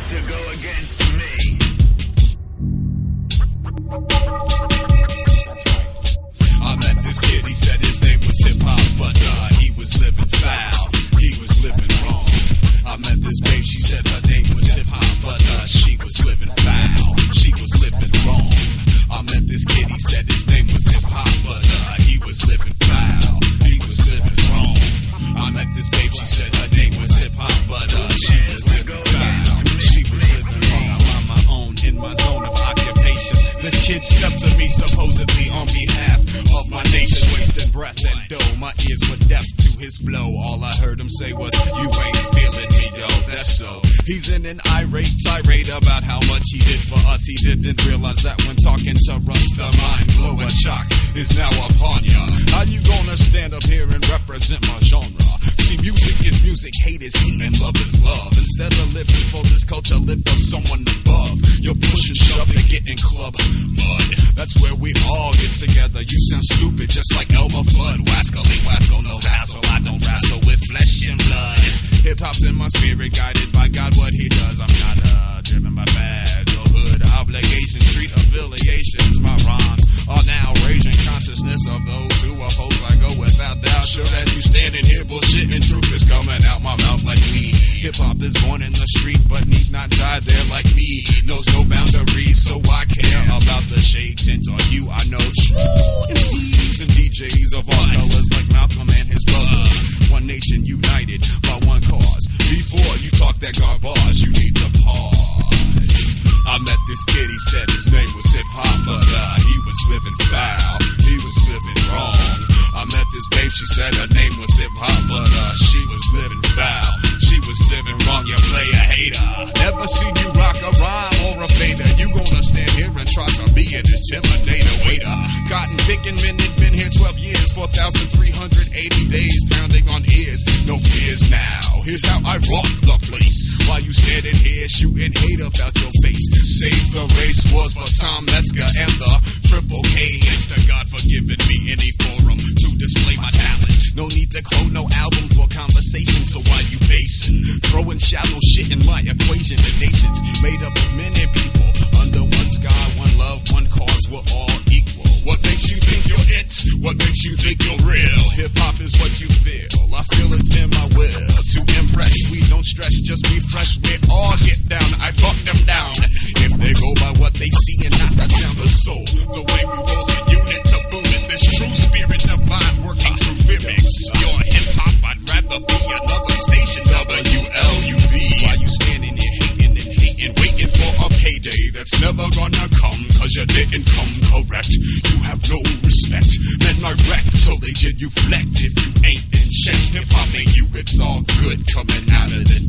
to go against me. I met this kid, he said his name was hip hop, but he was living foul, he was living wrong. I met this babe, she said her name was hip hop, but she was living foul, she was living wrong. I met this kid, he said his name was hip hop, but he was living foul, he was living wrong. I met this babe, she said her name was hip hop, but she was living foul, she was living wrong. I'm on my own, in my zone of occupation. This kid stepped to me supposedly on behalf of my nation, wasting breath and dough. My ears were deaf to his flow. All I heard him say was, "You ain't feeling me, yo." That's so. He's in an irate tirade about how much he did for us. He didn't realize that when talking to Russ, the mind blower shock is now upon ya. How you gonna stand up here and represent my genre? See, music is music, hate is hate, and love is love. Instead of living for this culture, live for someone above. You're push and shove to get in club mud. That's where we all get together. You sound stupid, just like Elmer Fudd. Wascal ain't Wascal, no hassle. I don't wrestle with flesh and blood. Hip hop's in my spirit, guided by God. What he does, I'm not driven by badge or hood obligations, street affiliations. My rhymes are now raging consciousness of those who oppose. I go without doubt. Sure as you standing here bullshitting, truth is coming out my mouth like weed. Hip hop is born in the street, but need not die there like me. Knows no boundaries, so I care about the shade, tint, or hue. I know true MCs and DJs of all colors, like Malcolm and his brothers. One nation united by one cause. Before you talk that garbage, you need to pause. I met this kid, he said his name was hip hop, but he was living foul, he was living wrong. I met this babe, she said her name was hip hop, but she was living foul, she was living wrong. You play a hater, never seen you rock a rhyme or a fader. You gonna stand here and try to be an intimidator, waiter. Cotton picking minute, been here 12 years, 4,380 days, pounding on ears, no fears now. Here's how I rock the place, while you standing here shooting hate about your face. Save the race was for Tom Metzger and the Triple K. Thanks to God for giving me any forum to display my talent. No need to quote no album for conversation, so why you basing? Throwing shallow shit in my equation. The nation's made up of many people under one sky, one love, one cause, we're all equal. What makes you think you're it? What makes you think you're real? Hip-hop is what you feel. I feel it's in my will to impress. We don't stress, just be fresh. We all get down, I buck them down. If they go by what they see and not the sound of soul, the way we roll a unit to boom it, this true spirit divine working through lyrics. Your hip-hop, I'd rather be another station, WLUV. While you standing here hating and hating, waiting for a payday that's never gonna come, cause you didn't come correct. You have no respect, men are wrecked, so they genuflect. If you ain't in check, hip-hop ain't you, it's all good coming out of the